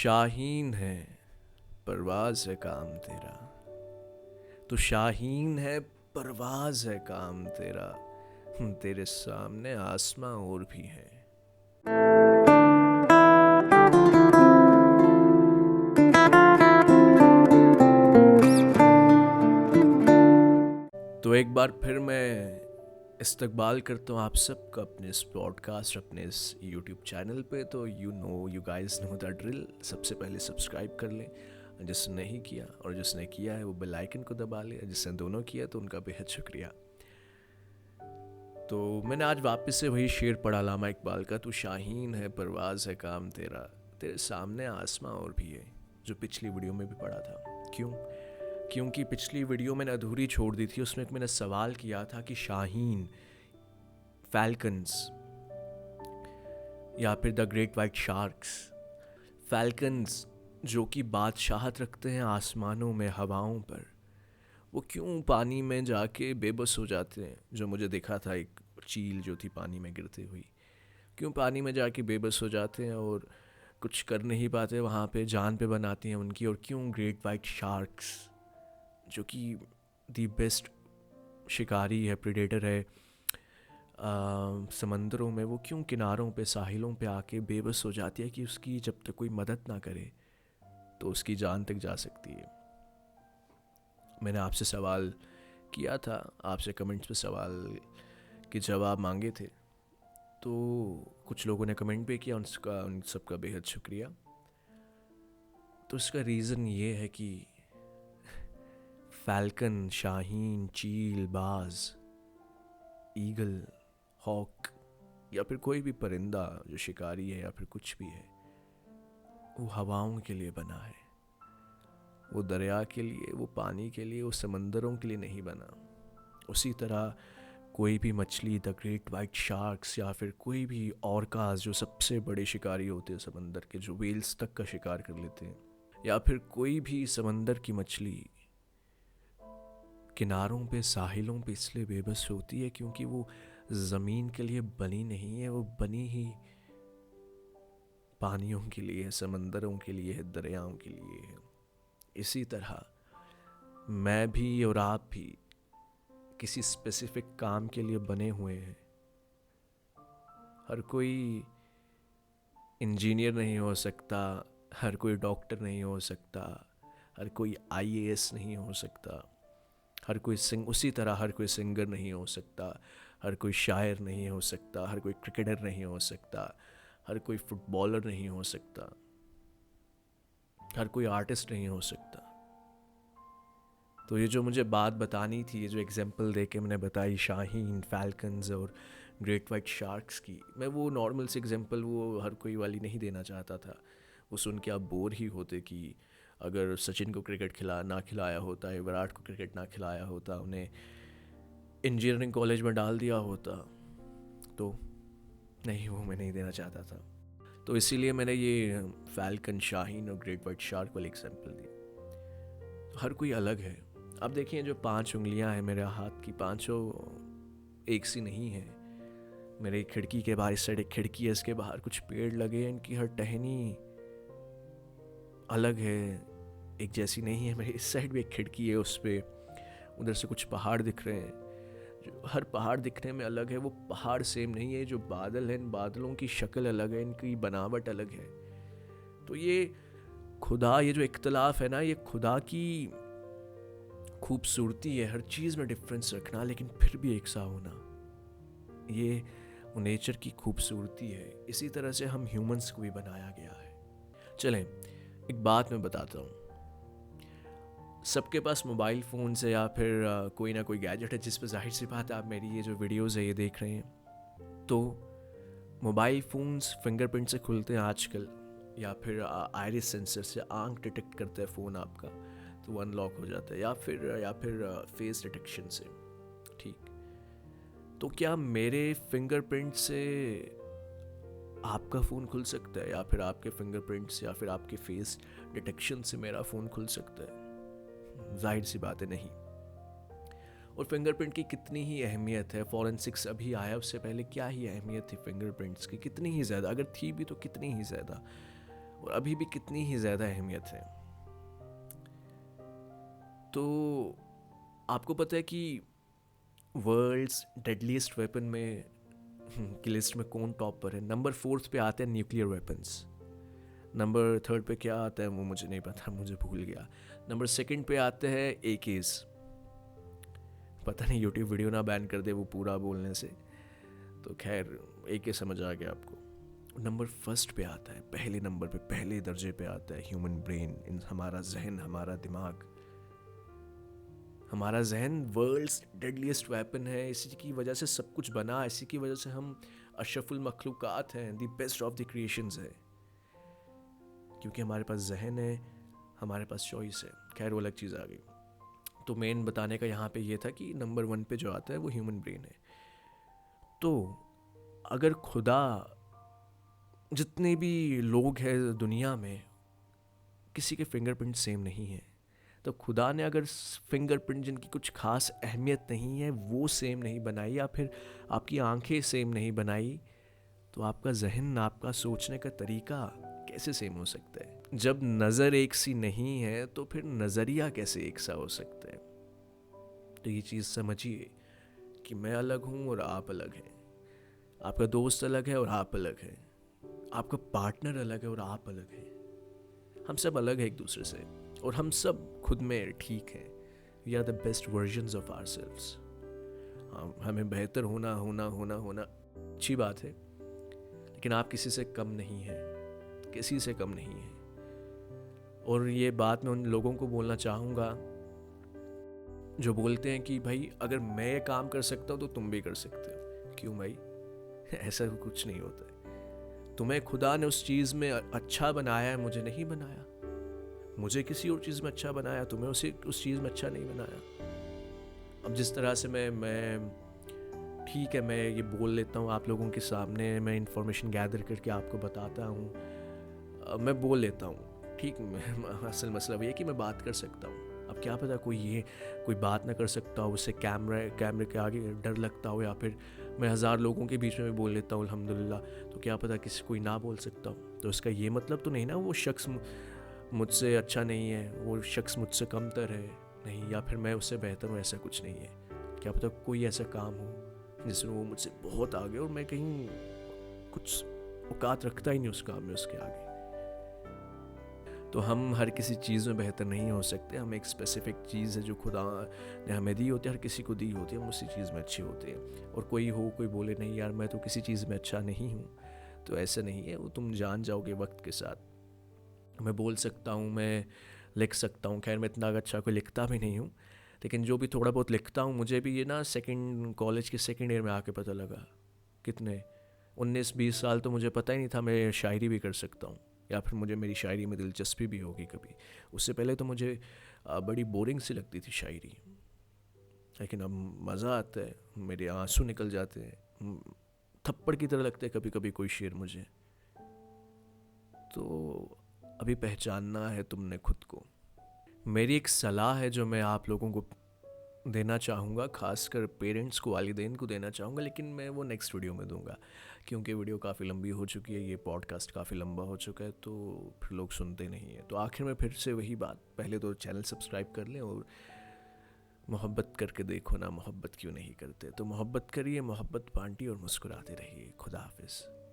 शाहीन है परवाज़ है काम तेरा। तू शाहीन है परवाज़ है काम तेरा। तेरे सामने आसमां और भी है। तो एक बार फिर मैं इस्तकबाल करता हूँ आप सबका अपने इस पॉडकास्ट, अपने इस यूट्यूब चैनल पे। तो you guys know the drill. सबसे पहले सब्सक्राइब कर लें जिसने नहीं किया, और जिसने किया है वो बेल आइकन को दबा ले। जिसने दोनों किया तो उनका बेहद शुक्रिया। तो मैंने आज वापस से वही शेर पढ़ा अल्लामा इकबाल का, तू शाहीन है परवाज़ है काम तेरा, तेरे सामने आसमां और भी है, जो पिछली वीडियो में भी पढ़ा था। क्योंकि पिछली वीडियो मैंने अधूरी छोड़ दी थी। उसमें मैंने सवाल किया था कि शाहीन, फैल्कन्स या फिर the great white sharks, falcons जो कि बादशाहत रखते हैं आसमानों में, हवाओं पर, वो क्यों पानी में जाके बेबस हो जाते हैं। जो मुझे देखा था एक चील जो थी पानी में गिरती हुई, क्यों पानी में जाके बेबस हो जाते हैं और कुछ कर नहीं पाते, वहाँ पे जान पे बनाती हैं उनकी। और क्यों ग्रेट वाइट शार्क्स जो कि दी बेस्ट शिकारी है, प्रेडेटर है समंदरों में, वो क्यों किनारों पे, साहिलों पे आके बेबस हो जाती है कि उसकी जब तक कोई मदद ना करे तो उसकी जान तक जा सकती है। मैंने आपसे सवाल किया था, आपसे कमेंट्स पे सवाल के जवाब मांगे थे, तो कुछ लोगों ने कमेंट भी किया, उन सबका बेहद शुक्रिया। तो इसका रीज़न ये है कि फैल्कन, शाहीन, चील, बाज, ईगल, हॉक या फिर कोई भी परिंदा जो शिकारी है या फिर कुछ भी है, वो हवाओं के लिए बना है। वो दरिया के लिए, वो पानी के लिए, वो समंदरों के लिए नहीं बना। उसी तरह कोई भी मछली, द ग्रेट वाइट शार्क्स, या फिर कोई भी ऑर्कास जो सबसे बड़े शिकारी होते हैं समंदर के, जो वेल्स तक का शिकार कर लेते हैं, या फिर कोई भी समंदर की मछली किनारों पे, साहिलों पे इसलिए बेबस होती है क्योंकि वो ज़मीन के लिए बनी नहीं है, वो बनी ही पानियों के लिए है, समंदरों के लिए है, दरियाओं के लिए है। इसी तरह मैं भी और आप भी किसी स्पेसिफिक काम के लिए बने हुए हैं। हर कोई इंजीनियर नहीं हो सकता, हर कोई डॉक्टर नहीं हो सकता, हर कोई आईएएस नहीं हो सकता, हर कोई उसी तरह हर कोई सिंगर नहीं हो सकता, हर कोई शायर नहीं हो सकता, हर कोई क्रिकेटर नहीं हो सकता, हर कोई फुटबॉलर नहीं हो सकता, हर कोई आर्टिस्ट नहीं हो सकता। तो ये जो मुझे बात बतानी थी, ये जो एग्जांपल दे के मैंने बताई शाहीन, फैल्कन्स और ग्रेट वाइट शार्क्स की, मैं वो नॉर्मल से एग्जांपल वो हर कोई वाली नहीं देना चाहता था। वो सुन के आप बोर ही होते कि अगर सचिन को क्रिकेट ना खिलाया होता है, विराट को क्रिकेट ना खिलाया होता, उन्हें इंजीनियरिंग कॉलेज में डाल दिया होता, तो नहीं, वो मैं नहीं देना चाहता था। तो इसीलिए मैंने ये फैल्कन, शाहीन और ग्रेट वाइट शार्क वाली एग्जांपल दी। हर कोई अलग है। अब देखिए, जो 5 उंगलियां हैं मेरे हाथ की, पांचों एक सी नहीं है। मेरे खिड़की के बाहर, इस साइड एक खिड़की है, इसके बाहर कुछ पेड़ लगे हैं, इनकी हर टहनी अलग है, एक जैसी नहीं है। मेरे इस साइड भी एक खिड़की है, उस पर उधर से कुछ पहाड़ दिख रहे हैं, जो हर पहाड़ दिखने में अलग है। वो पहाड़ सेम नहीं है। जो बादल हैं, इन बादलों की शक्ल अलग है, इनकी बनावट अलग है। तो ये खुदा, ये जो इख्तलाफ है ना, ये खुदा की खूबसूरती है, हर चीज़ में डिफरेंस रखना लेकिन फिर भी एक सा होना, ये नेचर की खूबसूरती है। इसी तरह से हम ह्यूमंस को भी बनाया गया है। चलें, एक बात मैं बताता हूँ। सबके पास मोबाइल फ़ोन से या फिर कोई ना कोई गैजेट है जिस पर जाहिर सी बात है आप मेरी ये जो वीडियोज़ है ये देख रहे हैं। तो मोबाइल फ़ोन्स फिंगरप्रिंट से खुलते हैं आजकल, या फिर आइरिस सेंसर से आंख डिटेक्ट करता है फ़ोन आपका, तो वो अनलॉक हो जाता है, या फिर फेस डिटेक्शन से। ठीक, तो क्या मेरे फिंगरप्रिंट से आपका फ़ोन खुल सकता है, या फिर आपके फिंगरप्रिंट्स या फिर आपके फेस डिटेक्शन से मेरा फ़ोन खुल सकता है? जाहिर सी बात है, नहीं। और फिंगरप्रिंट की कितनी ही अहमियत है, फॉरेंसिक्स अभी आया, उससे पहले क्या ही अहमियत थी फिंगरप्रिंट्स की, कितनी ही ज़्यादा, अगर थी भी तो कितनी ही ज़्यादा। और अभी भी कितनी ही ज़्यादा अहमियत है। तो आपको पता है कि वर्ल्ड्स डेडलीस्ट वेपन में की लिस्ट में कौन टॉप पर है? नंबर 4 पे आते हैं न्यूक्लियर वेपन्स। नंबर 3 पे क्या आता है वो मुझे नहीं पता, मुझे भूल गया। नंबर 2 पे आते हैं AKs। पता नहीं यूट्यूब वीडियो ना बैन कर दे वो पूरा बोलने से, तो खैर AK समझ आ गया आपको। नंबर 1 पे आता है, पहले नंबर पे, पहले दर्जे पे आता है ह्यूमन ब्रेन, हमारा जहन, हमारा दिमाग। हमारा जहन वर्ल्ड्स डेडलीस्ट वेपन है, इसी की वजह से सब कुछ बना, इसी की वजह से हम अशरफुल मखलूक़ात हैं, the best of the creations है, क्योंकि हमारे पास जहन है, हमारे पास चॉइस है। खैर वो अलग चीज़ आ गई। तो मेन बताने का यहाँ पे ये था कि नंबर 1 पे जो आता है वो ह्यूमन ब्रेन है। तो अगर खुदा, जितने भी लोग हैं दुनिया में, किसी के फिंगरप्रिंट सेम नहीं है, तो खुदा ने अगर फिंगरप्रिंट जिनकी कुछ खास अहमियत नहीं है वो सेम नहीं बनाई, या फिर आपकी आंखें सेम नहीं बनाई, तो आपका जहन, आपका सोचने का तरीका कैसे सेम हो सकता है? जब नज़र एक सी नहीं है तो फिर नज़रिया कैसे एक सा हो सकता है? तो ये चीज़ समझिए कि मैं अलग हूँ और आप अलग हैं, आपका दोस्त अलग है और आप अलग हैं, आपका पार्टनर अलग है और आप अलग हैं। हम सब अलग हैं एक दूसरे से, और हम सब खुद में ठीक हैं। We are the best versions of ourselves. हमें बेहतर होना होना होना होना अच्छी बात है, लेकिन आप किसी से कम नहीं हैं, किसी से कम नहीं हैं। और ये बात मैं उन लोगों को बोलना चाहूँगा जो बोलते हैं कि भाई अगर मैं ये काम कर सकता हूँ तो तुम भी कर सकते हो। क्यों भाई? ऐसा कुछ नहीं होता है। तुम्हें खुदा ने उस चीज़ में अच्छा बनाया है, मुझे नहीं बनाया। मुझे किसी और चीज़ में अच्छा बनाया, तुम्हें उस चीज़ में अच्छा नहीं बनाया। अब जिस तरह से मैं ठीक है, मैं ये बोल लेता हूँ आप लोगों के सामने, मैं इंफॉर्मेशन गैदर करके आपको बताता हूँ, मैं बोल लेता हूँ, ठीक। असल मसला ये है कि मैं बात कर सकता हूँ। अब क्या पता कोई बात ना कर सकता हो, उससे कैमरे के आगे डर लगता हो, या फिर मैं 1000 लोगों के बीच में भी बोल लेता हूँ अल्हम्दुलिल्लाह, तो क्या पता कोई ना बोल सकता हो। तो इसका ये मतलब तो नहीं ना वो शख्स मुझसे अच्छा नहीं है, वो शख्स मुझसे कमतर है, नहीं, या फिर मैं उससे बेहतर हूँ, ऐसा कुछ नहीं है। क्या पता कोई ऐसा काम हो जिसमें वो मुझसे बहुत आगे और मैं कहीं कुछ औकात रखता ही नहीं उस काम में उसके आगे। तो हम हर किसी चीज़ में बेहतर नहीं हो सकते। हम एक स्पेसिफिक चीज़ है जो खुदा ने हमें दी होती है, हर किसी को दी होती है, हम उसी चीज़ में अच्छे होते हैं। और कोई बोले नहीं यार मैं तो किसी चीज़ में अच्छा नहीं हूँ, तो ऐसा नहीं है, वो तुम जान जाओगे वक्त के साथ। मैं बोल सकता हूँ, मैं लिख सकता हूँ, खैर मैं इतना अच्छा कोई लिखता भी नहीं हूँ, लेकिन जो भी थोड़ा बहुत लिखता हूँ, मुझे भी ये ना कॉलेज के सेकेंड ईयर में आके पता लगा। कितने 19-20 साल तो मुझे पता ही नहीं था मैं शायरी भी कर सकता हूँ, या फिर मुझे मेरी शायरी में दिलचस्पी भी होगी कभी। उससे पहले तो मुझे बड़ी बोरिंग सी लगती थी शायरी, लेकिन अब मज़ा आता है, मेरे आंसू निकल जाते हैं, थप्पड़ की तरह लगते हैं कभी कभी कोई शेर मुझे। तो अभी पहचानना है तुमने खुद को। मेरी एक सलाह है जो मैं आप लोगों को देना चाहूँगा, खासकर पेरेंट्स को, वालिदैन को देना चाहूँगा, लेकिन मैं वो नेक्स्ट वीडियो में दूंगा, क्योंकि वीडियो काफ़ी लंबी हो चुकी है, ये पॉडकास्ट काफ़ी लंबा हो चुका है, तो फिर लोग सुनते नहीं हैं। तो आखिर में फिर से वही बात, पहले तो चैनल सब्सक्राइब कर लें और मोहब्बत करके देखो ना, मोहब्बत क्यों नहीं करते। तो मोहब्बत करिए, मोहब्बत बांटिए और मुस्कुराते रहिए। खुदा हाफिज़।